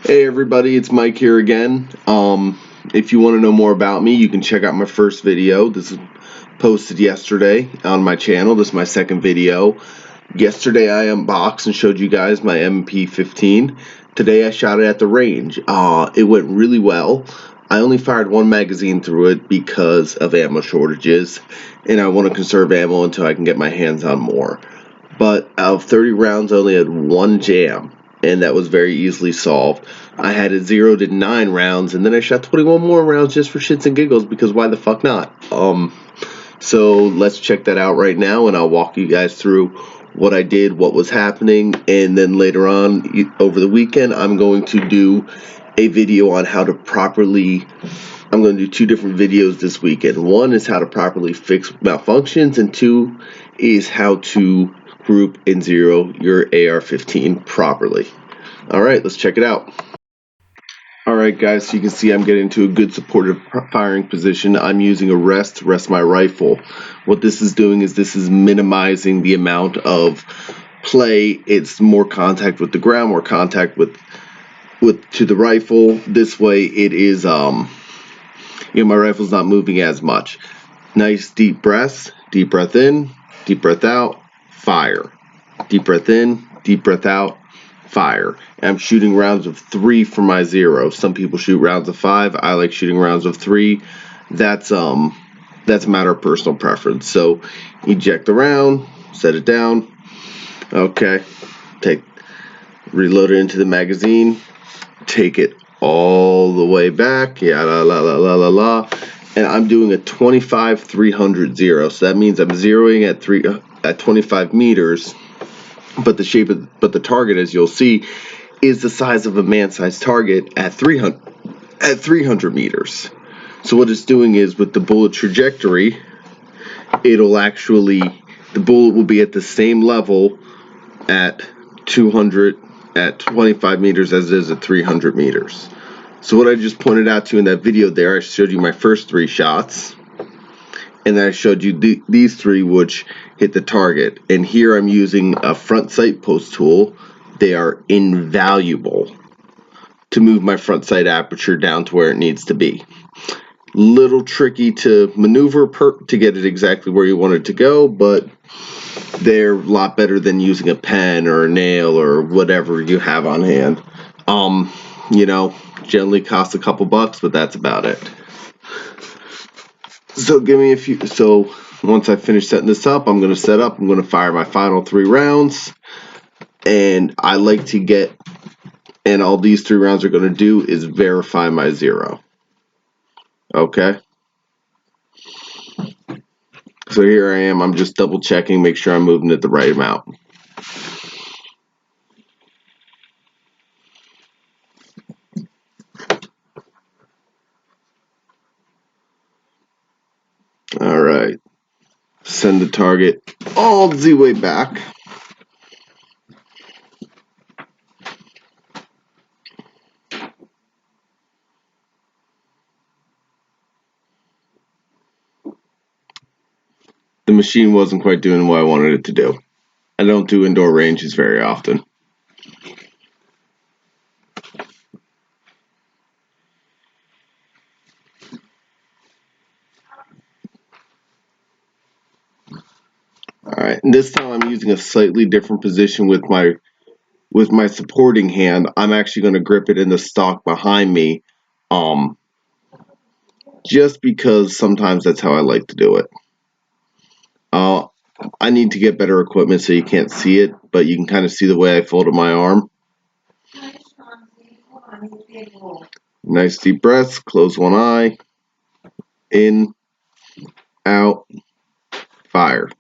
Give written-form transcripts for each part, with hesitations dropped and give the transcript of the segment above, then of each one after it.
Hey everybody, it's Mike here again. If you want to know more about me, you can check out my first video. This is posted yesterday on my channel. This is my second video. Yesterday I unboxed and showed you guys my MP15. Today I shot it at the range. It went really well. I only fired one magazine through it because of ammo shortages, and I want to conserve ammo until I can get my hands on more. But out of 30 rounds, I only had one jam, and that was very easily solved. I had it 0 to 9 rounds, and then I shot 21 more rounds just for shits and giggles, because why the fuck not? So let's check that out right now, and I'll walk you guys through what I did, what was happening, and then later on over the weekend, I'm going to do a video on how to properly. I'm going to do two different videos this weekend. One is how to properly fix malfunctions, and two is how to group and zero your AR-15 properly. Alright, let's check it out. Alright guys, so you can see I'm getting into a good supportive firing position. I'm using a rest to rest my rifle. What this is doing is this is minimizing the amount of play. It's more contact with the ground, more contact with to the rifle. This way it is my rifle's not moving as much. Nice deep breaths, deep breath in, deep breath out, fire. Deep breath in, deep breath out, fire. And I'm shooting rounds of 3 for my 0. Some people shoot rounds of 5. I like shooting rounds of 3. That's a matter of personal preference. So eject the round, set it down. Okay. Reload it into the magazine. Take it all the way back. Yeah, la la la la la la. And I'm doing a 25-300 0. So that means I'm zeroing at 25 meters. But the target, as you'll see, is the size of a man-sized target at 300 meters. So what it's doing is, with the bullet trajectory, the bullet will be at the same level at 25 meters as it is at 300 meters. So what I just pointed out to you in that video there, I showed you my first 3 shots, and then I showed you these 3 which hit the target. And here I'm using a front sight post tool. They are invaluable to move my front sight aperture down to where it needs to be. Little tricky to maneuver to get it exactly where you want it to go, but they're a lot better than using a pen or a nail or whatever you have on hand. Generally costs a couple bucks, but that's about it. So once I finish setting this up, I'm going to fire my final 3 rounds. And all these 3 rounds are going to do is verify my 0. Okay. So here I am. I'm just double checking, make sure I'm moving it the right amount. Alright. Send the target all the way back. The machine wasn't quite doing what I wanted it to do. I don't do indoor ranges very often. Alright, and this time I'm using a slightly different position with my supporting hand. I'm actually going to grip it in the stock behind me, just because sometimes that's how I like to do it. I need to get better equipment so you can't see it, but you can kind of see the way I folded my arm. Nice deep breaths, close one eye, in, out, fire.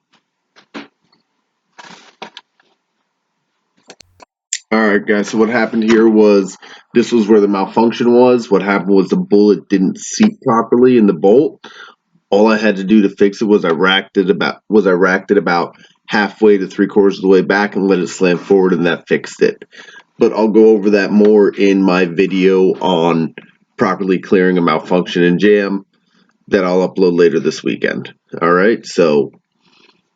Alright guys, so what happened here was, this was where the malfunction was. What happened was the bullet didn't seat properly in the bolt. All I had to do to fix it was I racked it about halfway to 3/4 of the way back and let it slam forward, and that fixed it. But I'll go over that more in my video on properly clearing a malfunction in jam that I'll upload later this weekend. Alright, so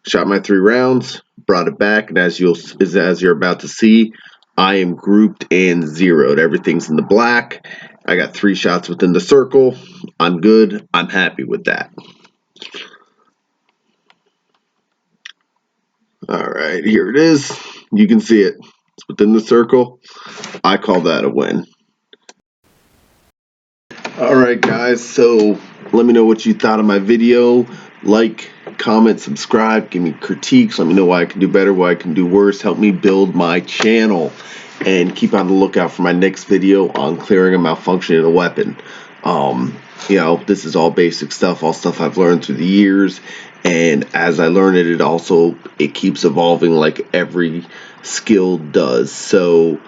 shot my 3 rounds, brought it back, and as you're about to see, I am grouped and zeroed. Everything's in the black. I got 3 shots within the circle. I'm good. I'm happy with that. Alright, here it is. You can see it. It's within the circle. I call that a win. Alright guys, so let me know what you thought of my video. Like, comment, subscribe, give me critiques, let me know why I can do better, why I can do worse, help me build my channel. And keep on the lookout for my next video on clearing a malfunction in a weapon. You know, this is all basic stuff, all stuff I've learned through the years, and as I learn it, it keeps evolving like every skill does. So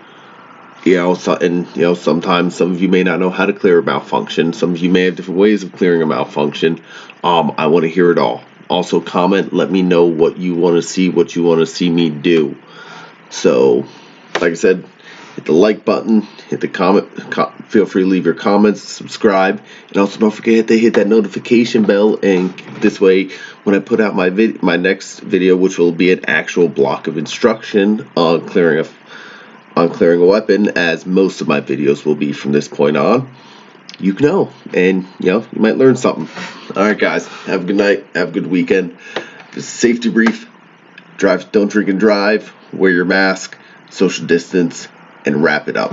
sometimes some of you may not know how to clear a malfunction. Some of you may have different ways of clearing a malfunction. I want to hear it all. Also comment, let me know what you want to see, what you want to see me do. So, like I said, hit the like button, hit the comment, feel free to leave your comments, subscribe, and also don't forget to hit that notification bell, and this way when I put out my next video, which will be an actual block of instruction on clearing a weapon, as most of my videos will be from this point on, you know, and you might learn something. Alright guys, have a good night, have a good weekend. Just safety brief, don't drink and drive, wear your mask, social distance, and wrap it up.